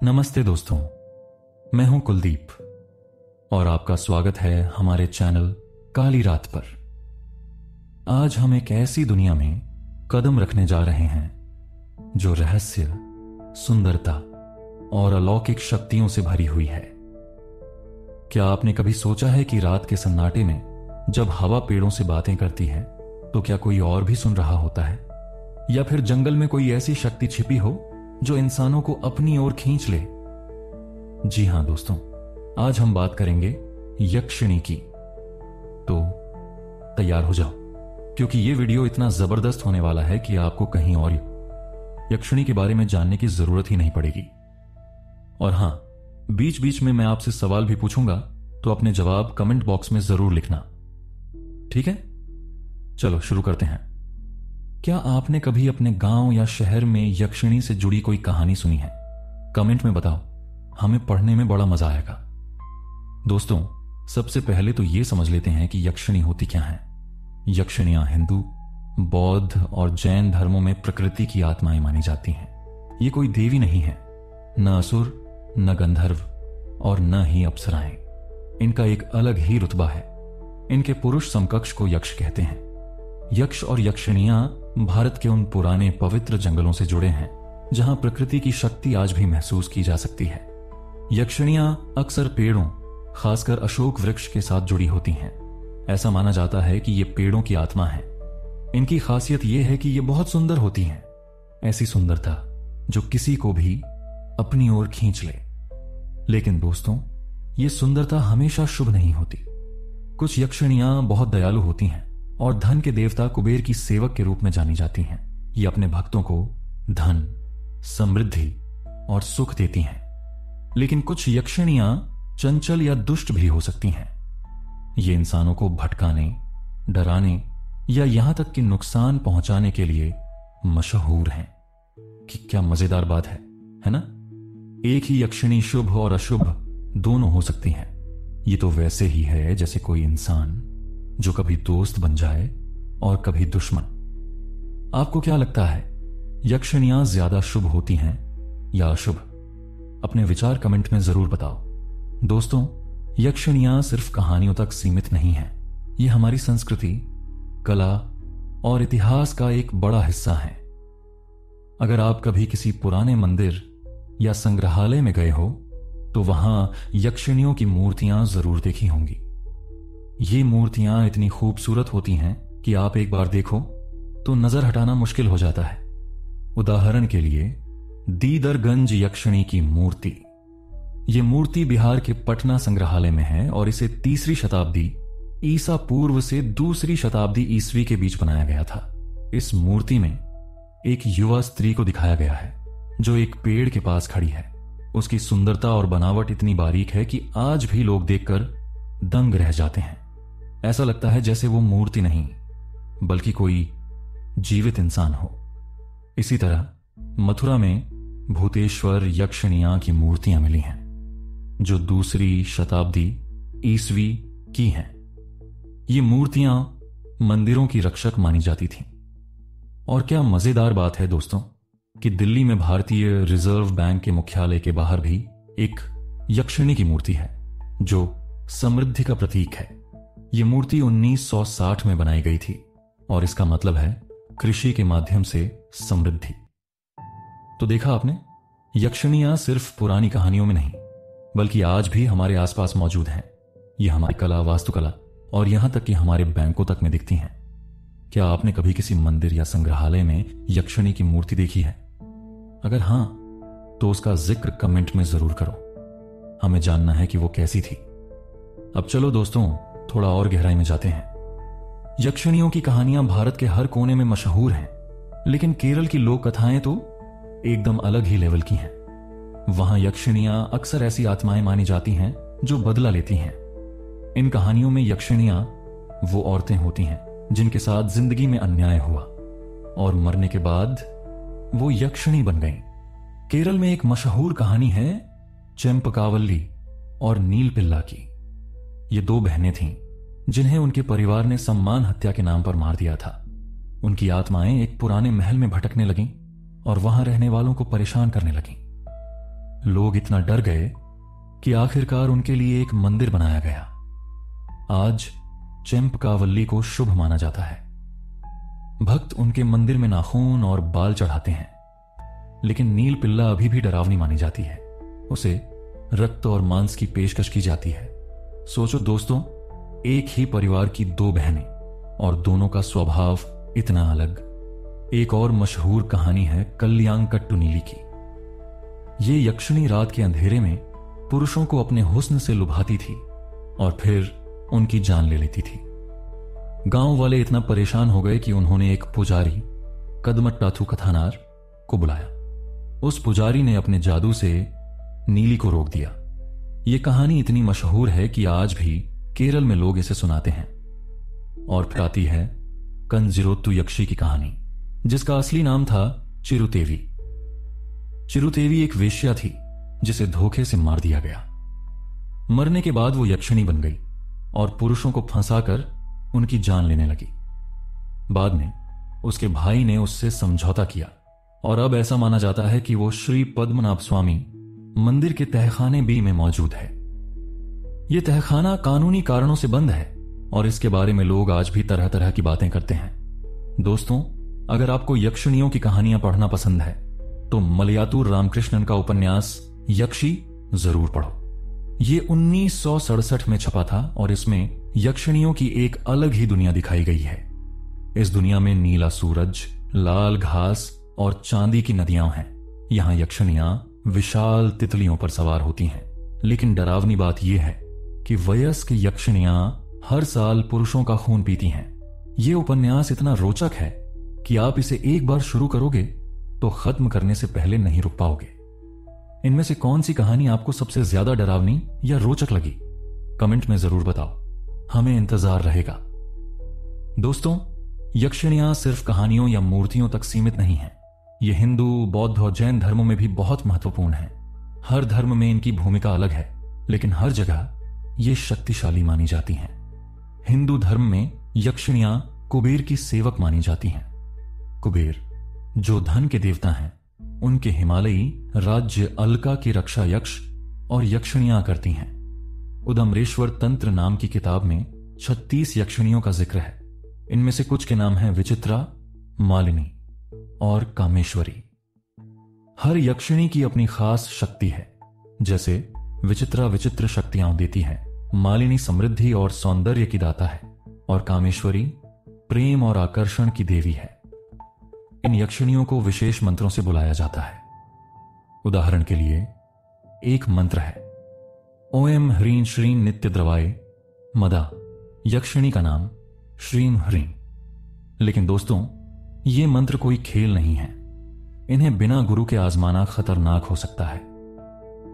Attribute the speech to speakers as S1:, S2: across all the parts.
S1: नमस्ते दोस्तों, मैं हूं कुलदीप और आपका स्वागत है हमारे चैनल काली रात पर। आज हम एक ऐसी दुनिया में कदम रखने जा रहे हैं जो रहस्य, सुंदरता और अलौकिक शक्तियों से भरी हुई है। क्या आपने कभी सोचा है कि रात के सन्नाटे में जब हवा पेड़ों से बातें करती है तो क्या कोई और भी सुन रहा होता है, या फिर जंगल में कोई ऐसी शक्ति छिपी हो जो इंसानों को अपनी ओर खींच ले? जी हां दोस्तों, आज हम बात करेंगे यक्षिणी की। तो तैयार हो जाओ, क्योंकि यह वीडियो इतना जबरदस्त होने वाला है कि आपको कहीं और यक्षिणी के बारे में जानने की जरूरत ही नहीं पड़ेगी। और हां, बीच बीच में मैं आपसे सवाल भी पूछूंगा, तो अपने जवाब कमेंट बॉक्स में जरूर लिखना, ठीक है? चलो शुरू करते हैं। क्या आपने कभी अपने गांव या शहर में यक्षिणी से जुड़ी कोई कहानी सुनी है? कमेंट में बताओ, हमें पढ़ने में बड़ा मजा आएगा। दोस्तों, सबसे पहले तो यह समझ लेते हैं कि यक्षिणी होती क्या है। यक्षिणियां हिंदू, बौद्ध और जैन धर्मों में प्रकृति की आत्माएं मानी जाती हैं। ये कोई देवी नहीं है, न असुर, न गंधर्व और न ही अप्सराएं। इनका एक अलग ही रुतबा है। इनके पुरुष समकक्ष को यक्ष कहते हैं। यक्ष और यक्षिणियां भारत के उन पुराने पवित्र जंगलों से जुड़े हैं जहां प्रकृति की शक्ति आज भी महसूस की जा सकती है। यक्षिणियां अक्सर पेड़ों, खासकर अशोक वृक्ष के साथ जुड़ी होती हैं। ऐसा माना जाता है कि ये पेड़ों की आत्मा है। इनकी खासियत यह है कि ये बहुत सुंदर होती हैं, ऐसी सुंदरता जो किसी को भी अपनी ओर खींच ले। लेकिन दोस्तों, ये सुंदरता हमेशा शुभ नहीं होती। कुछ यक्षिणियां बहुत दयालु होती हैं और धन के देवता कुबेर की सेवक के रूप में जानी जाती हैं। ये अपने भक्तों को धन, समृद्धि और सुख देती हैं। लेकिन कुछ यक्षिणियां चंचल या दुष्ट भी हो सकती हैं। ये इंसानों को भटकाने, डराने या यहां तक कि नुकसान पहुंचाने के लिए मशहूर हैं। कि क्या मजेदार बात है ना? एक ही यक्षिणी शुभ और अशुभ दोनों हो सकती हैं। ये तो वैसे ही है जैसे कोई इंसान जो कभी दोस्त बन जाए और कभी दुश्मन। आपको क्या लगता है, यक्षिणियां ज्यादा शुभ होती हैं या अशुभ? अपने विचार कमेंट में जरूर बताओ। दोस्तों, यक्षिणियां सिर्फ कहानियों तक सीमित नहीं हैं। ये हमारी संस्कृति, कला और इतिहास का एक बड़ा हिस्सा है। अगर आप कभी किसी पुराने मंदिर या संग्रहालय में गए हो तो वहां यक्षिणियों की मूर्तियां जरूर देखी होंगी। ये मूर्तियां इतनी खूबसूरत होती हैं कि आप एक बार देखो तो नजर हटाना मुश्किल हो जाता है। उदाहरण के लिए दीदरगंज यक्षिणी की मूर्ति। यह मूर्ति बिहार के पटना संग्रहालय में है और इसे 3री शताब्दी ईसा पूर्व से 2री शताब्दी ईस्वी के बीच बनाया गया था। इस मूर्ति में एक युवा स्त्री को दिखाया गया है जो एक पेड़ के पास खड़ी है। उसकी सुंदरता और बनावट इतनी बारीक है कि आज भी लोग देखकर दंग रह जाते हैं। ऐसा लगता है जैसे वो मूर्ति नहीं बल्कि कोई जीवित इंसान हो। इसी तरह मथुरा में भूतेश्वर यक्षिणियां की मूर्तियां मिली हैं जो 2री शताब्दी ईस्वी की हैं। ये मूर्तियां मंदिरों की रक्षक मानी जाती थीं। और क्या मजेदार बात है दोस्तों कि दिल्ली में भारतीय रिजर्व बैंक के मुख्यालय के बाहर भी एक यक्षिणी की मूर्ति है जो समृद्धि का प्रतीक है। यह मूर्ति 1960 में बनाई गई थी और इसका मतलब है कृषि के माध्यम से समृद्धि। तो देखा आपने, यक्षिणियां सिर्फ पुरानी कहानियों में नहीं बल्कि आज भी हमारे आसपास मौजूद हैं। यह हमारी कला, वास्तुकला और यहां तक कि हमारे बैंकों तक में दिखती हैं। क्या आपने कभी किसी मंदिर या संग्रहालय में यक्षिणी की मूर्ति देखी है? अगर हां, तो उसका जिक्र कमेंट में जरूर करो। हमें जानना है कि वो कैसी थी। अब चलो दोस्तों, थोड़ा और गहराई में जाते हैं। यक्षिणियों की कहानियां भारत के हर कोने में मशहूर हैं, लेकिन केरल की लोक कथाएं तो एकदम अलग ही लेवल की हैं। वहां यक्षिणियां अक्सर ऐसी आत्माएं मानी जाती हैं जो बदला लेती हैं। इन कहानियों में यक्षिणियां वो औरतें होती हैं जिनके साथ जिंदगी में अन्याय हुआ और मरने के बाद वो यक्षिणी बन गईं। केरल में एक मशहूर कहानी है चेंपकावल्ली और नीलपिल्ला की। ये 2 बहनें थीं जिन्हें उनके परिवार ने सम्मान हत्या के नाम पर मार दिया था। उनकी आत्माएं एक पुराने महल में भटकने लगीं और वहां रहने वालों को परेशान करने लगीं। लोग इतना डर गए कि आखिरकार उनके लिए एक मंदिर बनाया गया। आज चंपकावल्ली को शुभ माना जाता है। भक्त उनके मंदिर में नाखून और बाल चढ़ाते हैं, लेकिन नील पिल्ला अभी भी डरावनी मानी जाती है। उसे रक्त और मांस की पेशकश की जाती है। सोचो दोस्तों, एक ही परिवार की दो बहनें और दोनों का स्वभाव इतना अलग। एक और मशहूर कहानी है कल्याणकट्टू नीली की। ये यक्षिणी रात के अंधेरे में पुरुषों को अपने हुस्न से लुभाती थी और फिर उनकी जान ले लेती थी। गांव वाले इतना परेशान हो गए कि उन्होंने एक पुजारी कदमट्टाथु कथानार को बुलाया। उस पुजारी ने अपने जादू से नीली को रोक दिया। यह कहानी इतनी मशहूर है कि आज भी केरल में लोग इसे सुनाते हैं। और फिर आती है कंजिरोत्तु यक्षी की कहानी, जिसका असली नाम था चिरुतेवी। चिरुतेवी एक वेश्या थी जिसे धोखे से मार दिया गया। मरने के बाद वो यक्षिणी बन गई और पुरुषों को फंसाकर उनकी जान लेने लगी। बाद में उसके भाई ने उससे समझौता किया और अब ऐसा माना जाता है कि वो श्री पद्मनाभ स्वामी मंदिर के तहखाने बी में मौजूद है। यह तहखाना कानूनी कारणों से बंद है और इसके बारे में लोग आज भी तरह तरह की बातें करते हैं। दोस्तों, अगर आपको यक्षिणियों की कहानियां पढ़ना पसंद है तो मलयातूर रामकृष्णन का उपन्यास यक्षी जरूर पढ़ो। यह 1967 में छपा था और इसमें यक्षिणियों की एक अलग ही दुनिया दिखाई गई है। इस दुनिया में नीला सूरज, लाल घास और चांदी की नदियां हैं। यहां यक्षिणियां विशाल तितलियों पर सवार होती हैं। लेकिन डरावनी बात यह है कि वयस्क यक्षिणियां हर साल पुरुषों का खून पीती हैं। यह उपन्यास इतना रोचक है कि आप इसे एक बार शुरू करोगे तो खत्म करने से पहले नहीं रुक पाओगे। इनमें से कौन सी कहानी आपको सबसे ज्यादा डरावनी या रोचक लगी? कमेंट में जरूर बताओ, हमें इंतजार रहेगा। दोस्तों, यक्षिणियां सिर्फ कहानियों या मूर्तियों तक सीमित नहीं हैं। ये हिंदू, बौद्ध और जैन धर्मों में भी बहुत महत्वपूर्ण है। हर धर्म में इनकी भूमिका अलग है, लेकिन हर जगह ये शक्तिशाली मानी जाती हैं। हिंदू धर्म में यक्षिणियां कुबेर की सेवक मानी जाती हैं। कुबेर, जो धन के देवता हैं, उनके हिमालयी राज्य अलका की रक्षा यक्ष और यक्षिणियां करती हैं। उदमरेश्वर तंत्र नाम की किताब में 36 यक्षिणियों का जिक्र है। इनमें से कुछ के नाम हैं विचित्रा, मालिनी और कामेश्वरी। हर यक्षिणी की अपनी खास शक्ति है। जैसे विचित्रा विचित्र शक्तियां देती है, मालिनी समृद्धि और सौंदर्य की दाता है और कामेश्वरी प्रेम और आकर्षण की देवी है। इन यक्षिणियों को विशेष मंत्रों से बुलाया जाता है। उदाहरण के लिए एक मंत्र है ओम ह्रीं श्रीं नित्य द्रवाय मदा। यक्षिणी का नाम श्रीं ह्रीं। लेकिन दोस्तों, यह मंत्र कोई खेल नहीं है। इन्हें बिना गुरु के आजमाना खतरनाक हो सकता है।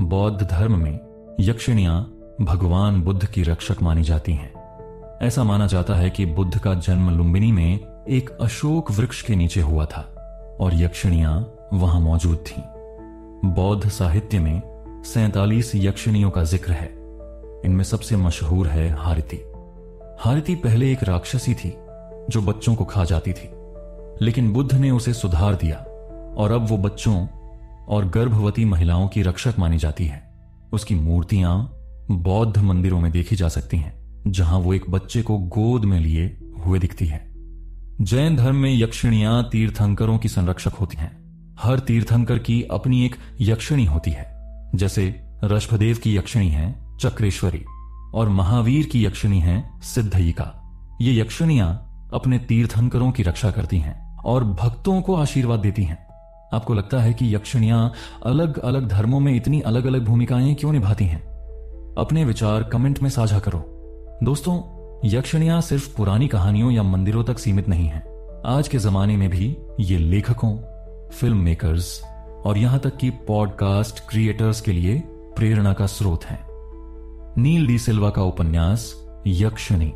S1: बौद्ध धर्म में यक्षिणियां भगवान बुद्ध की रक्षक मानी जाती हैं। ऐसा माना जाता है कि बुद्ध का जन्म लुंबिनी में एक अशोक वृक्ष के नीचे हुआ था और यक्षिणियां वहां मौजूद थीं। बौद्ध साहित्य में 47 यक्षिणियों का जिक्र है। इनमें सबसे मशहूर है हारिति। हारिति पहले एक राक्षसी थी जो बच्चों को खा जाती थी, लेकिन बुद्ध ने उसे सुधार दिया और अब वो बच्चों और गर्भवती महिलाओं की रक्षक मानी जाती है। उसकी मूर्तियां बौद्ध मंदिरों में देखी जा सकती हैं, जहां वो एक बच्चे को गोद में लिए हुए दिखती है। जैन धर्म में यक्षिणियां तीर्थंकरों की संरक्षक होती हैं। हर तीर्थंकर की अपनी एक यक्षिणी होती है। जैसे ऋषभदेव की यक्षिणी है चक्रेश्वरी और महावीर की यक्षिणी है सिद्धयिका। ये यक्षिणियां अपने तीर्थंकरों की रक्षा करती हैं और भक्तों को आशीर्वाद देती हैं। आपको लगता है कि यक्षिणियां अलग अलग धर्मों में इतनी अलग अलग भूमिकाएं क्यों निभाती हैं? अपने विचार कमेंट में साझा करो। दोस्तों, यक्षिणियां सिर्फ पुरानी कहानियों या मंदिरों तक सीमित नहीं हैं। आज के जमाने में भी ये लेखकों, फिल्म मेकर्स और यहां तक कि पॉडकास्ट क्रिएटर्स के लिए प्रेरणा का स्रोत हैं। नील डी सिल्वा का उपन्यास यक्षिणी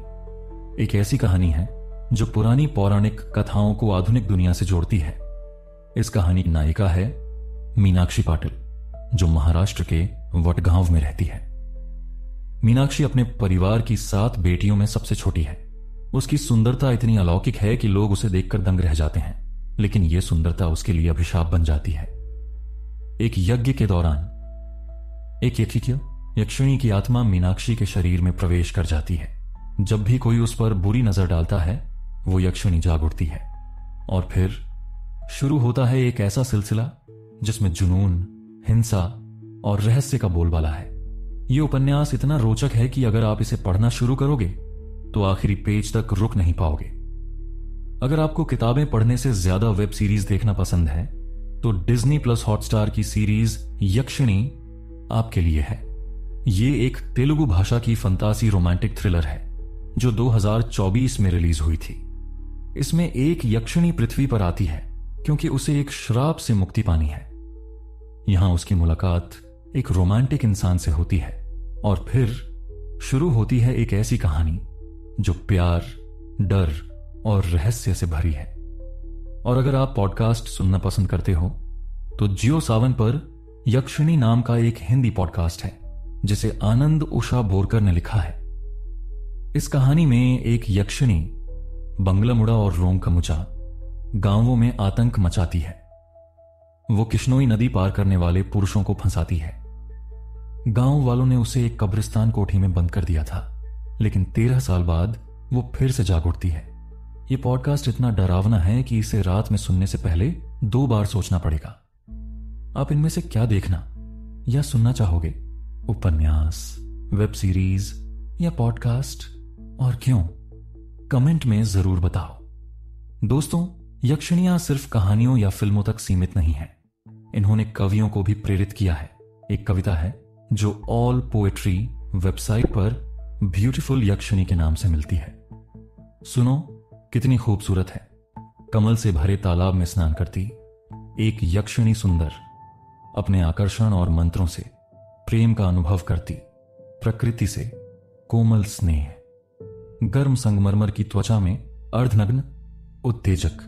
S1: एक ऐसी कहानी है जो पुरानी पौराणिक कथाओं को आधुनिक दुनिया से जोड़ती है। इस कहानी की नायिका है मीनाक्षी पाटिल, जो महाराष्ट्र के वडगांव में रहती है। मीनाक्षी अपने परिवार की 7 बेटियों में सबसे छोटी है। उसकी सुंदरता इतनी अलौकिक है कि लोग उसे देखकर दंग रह जाते हैं, लेकिन यह सुंदरता उसके लिए अभिशाप बन जाती है। एक यज्ञ के दौरान एक यक्षिणी की आत्मा मीनाक्षी के शरीर में प्रवेश कर जाती है। जब भी कोई उस पर बुरी नजर डालता है वो यक्षिणी जाग उठती है और फिर शुरू होता है एक ऐसा सिलसिला जिसमें जुनून, हिंसा और रहस्य का बोलबाला है। यह उपन्यास इतना रोचक है कि अगर आप इसे पढ़ना शुरू करोगे तो आखिरी पेज तक रुक नहीं पाओगे। अगर आपको किताबें पढ़ने से ज्यादा वेब सीरीज देखना पसंद है तो डिज्नी प्लस हॉटस्टार की सीरीज यक्षिणी आपके लिए है। ये एक तेलुगु भाषा की फंतासी रोमांटिक थ्रिलर है जो 2024 में रिलीज हुई थी। इसमें एक यक्षिणी पृथ्वी पर आती है क्योंकि उसे एक श्राप से मुक्ति पानी है। यहां उसकी मुलाकात एक रोमांटिक इंसान से होती है और फिर शुरू होती है एक ऐसी कहानी जो प्यार, डर और रहस्य से भरी है। और अगर आप पॉडकास्ट सुनना पसंद करते हो तो जियो सावन पर यक्षिणी नाम का एक हिंदी पॉडकास्ट है जिसे आनंद उषा बोरकर ने लिखा है। इस कहानी में एक यक्षिणी बंगलामुड़ा और रोंगकमुचा गांवों में आतंक मचाती है। वो किश्नोई नदी पार करने वाले पुरुषों को फंसाती है। गांव वालों ने उसे एक कब्रिस्तान कोठी में बंद कर दिया था, लेकिन 13 साल बाद वो फिर से जाग उठती है। ये पॉडकास्ट इतना डरावना है कि इसे रात में सुनने से पहले 2 बार सोचना पड़ेगा। आप इनमें से क्या देखना या सुनना चाहोगे? उपन्यास, वेब सीरीज या पॉडकास्ट, और क्यों? कमेंट में जरूर बताओ। दोस्तों, यक्षिणियां सिर्फ कहानियों या फिल्मों तक सीमित नहीं है। इन्होंने कवियों को भी प्रेरित किया है। एक कविता है जो ऑल पोएट्री वेबसाइट पर ब्यूटीफुल यक्षिणी के नाम से मिलती है। सुनो, कितनी खूबसूरत है। कमल से भरे तालाब में स्नान करती एक यक्षिणी सुंदर, अपने आकर्षण और मंत्रों से प्रेम का अनुभव करती, प्रकृति से कोमल स्नेह, गर्म संगमरमर की त्वचा में अर्धनग्न, उत्तेजक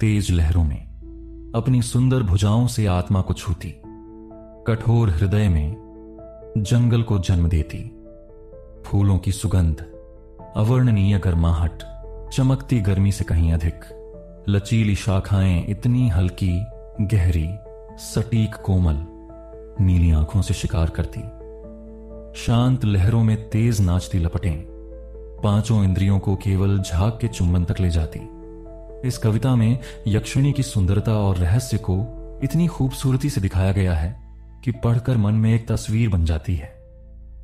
S1: तेज लहरों में अपनी सुंदर भुजाओं से आत्मा को छूती, कठोर हृदय में जंगल को जन्म देती, फूलों की सुगंध, अवर्णनीय गर्माहट, चमकती गर्मी से कहीं अधिक, लचीली शाखाएं इतनी हल्की, गहरी, सटीक, कोमल, नीली आंखों से शिकार करती, शांत लहरों में तेज नाचती लपटें, 5 इंद्रियों को केवल झाग के चुंबन तक ले जाती। इस कविता में यक्षिणी की सुंदरता और रहस्य को इतनी खूबसूरती से दिखाया गया है कि पढ़कर मन में एक तस्वीर बन जाती है।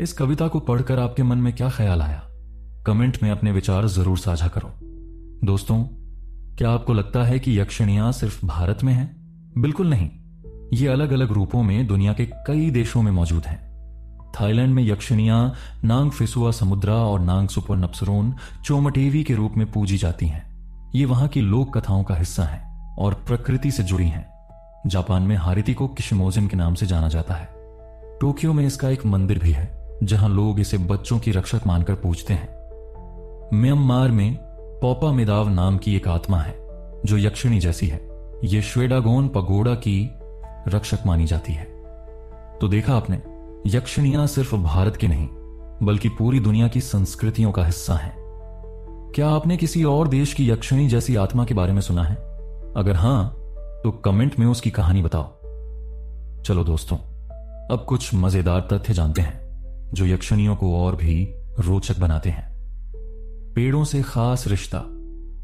S1: इस कविता को पढ़कर आपके मन में क्या ख्याल आया? कमेंट में अपने विचार जरूर साझा करो। दोस्तों, क्या आपको लगता है कि यक्षिणियां सिर्फ भारत में हैं? बिल्कुल नहीं। ये अलग अलग रूपों में दुनिया के कई देशों में मौजूद हैं। थाईलैंड में यक्षिणियां नांग फिसुआ समुद्रा और नांग सुपर्नप्सरोन चोमटेवी के रूप में पूजी जाती हैं। ये वहां की लोक कथाओं का हिस्सा हैं और प्रकृति से जुड़ी हैं। जापान में हारिती को किशिमोजिन के नाम से जाना जाता है। टोक्यो में इसका एक मंदिर भी है जहां लोग इसे बच्चों की रक्षक मानकर पूजते हैं। म्यांमार में पोपा मिदाव नाम की एक आत्मा है जो यक्षिणी जैसी है। ये श्वेडागोन पगोडा की रक्षक मानी जाती है। तो देखा आपने, यक्षिणियां सिर्फ भारत की नहीं बल्कि पूरी दुनिया की संस्कृतियों का हिस्सा हैं। क्या आपने किसी और देश की यक्षिणी जैसी आत्मा के बारे में सुना है? अगर हां, तो कमेंट में उसकी कहानी बताओ। चलो दोस्तों, अब कुछ मजेदार तथ्य जानते हैं जो यक्षिणियों को और भी रोचक बनाते हैं। पेड़ों से खास रिश्ता।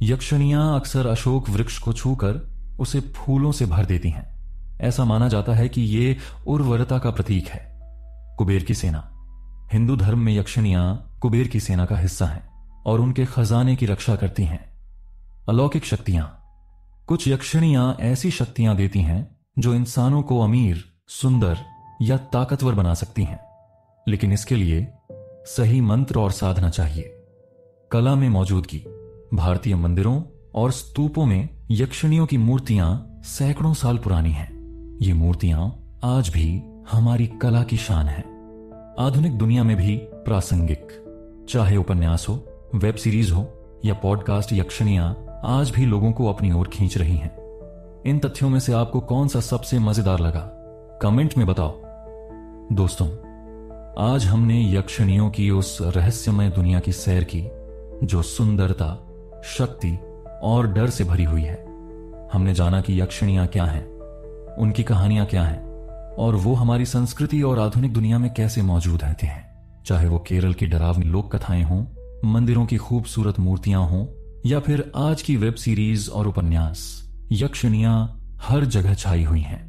S1: यक्षिणियां अक्सर अशोक वृक्ष को छूकर उसे फूलों से भर देती हैं। ऐसा माना जाता है कि यह उर्वरता का प्रतीक है। कुबेर की सेना। हिंदू धर्म में यक्षिणियां कुबेर की सेना का हिस्सा हैं और उनके खजाने की रक्षा करती हैं। अलौकिक शक्तियां। कुछ यक्षिणियां ऐसी शक्तियां देती हैं जो इंसानों को अमीर, सुंदर या ताकतवर बना सकती हैं, लेकिन इसके लिए सही मंत्र और साधना चाहिए। कला में मौजूदगी। भारतीय मंदिरों और स्तूपों में यक्षिणियों की मूर्तियां सैकड़ों साल पुरानी हैं। ये मूर्तियां आज भी हमारी कला की शान है। आधुनिक दुनिया में भी प्रासंगिक। चाहे उपन्यास हो, वेब सीरीज हो या पॉडकास्ट, यक्षिणियां आज भी लोगों को अपनी ओर खींच रही हैं। इन तथ्यों में से आपको कौन सा सबसे मजेदार लगा? कमेंट में बताओ। दोस्तों, आज हमने यक्षिणियों की उस रहस्यमय दुनिया की सैर की जो सुंदरता, शक्ति और डर से भरी हुई है। हमने जाना कि यक्षिणियां क्या हैं, उनकी कहानियां क्या हैं और वो हमारी संस्कृति और आधुनिक दुनिया में कैसे मौजूद रहते हैं। चाहे वो केरल की डरावनी लोक कथाएं हों, मंदिरों की खूबसूरत मूर्तियां हों, या फिर आज की वेब सीरीज और उपन्यास, यक्षिणियां हर जगह छाई हुई हैं।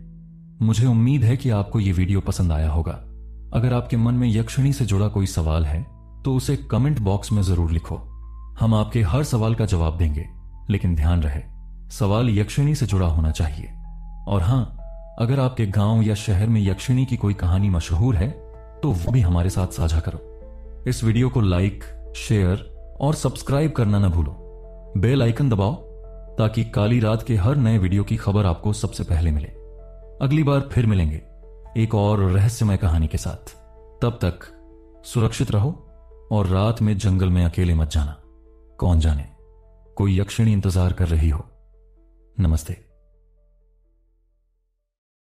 S1: मुझे उम्मीद है कि आपको ये वीडियो पसंद आया होगा। अगर आपके मन में यक्षिणी से जुड़ा कोई सवाल है तो उसे कमेंट बॉक्स में जरूर लिखो। हम आपके हर सवाल का जवाब देंगे, लेकिन ध्यान रहे सवाल यक्षिणी से जुड़ा होना चाहिए। और हां, अगर आपके गांव या शहर में यक्षिणी की कोई कहानी मशहूर है तो वो भी हमारे साथ साझा करो। इस वीडियो को लाइक, शेयर और सब्सक्राइब करना न भूलो। बेल आइकन दबाओ ताकि काली रात के हर नए वीडियो की खबर आपको सबसे पहले मिले। अगली बार फिर मिलेंगे एक और रहस्यमय कहानी के साथ। तब तक सुरक्षित रहो और रात में जंगल में अकेले मत जाना। कौन जाने कोई यक्षिणी इंतजार कर रही हो। नमस्ते।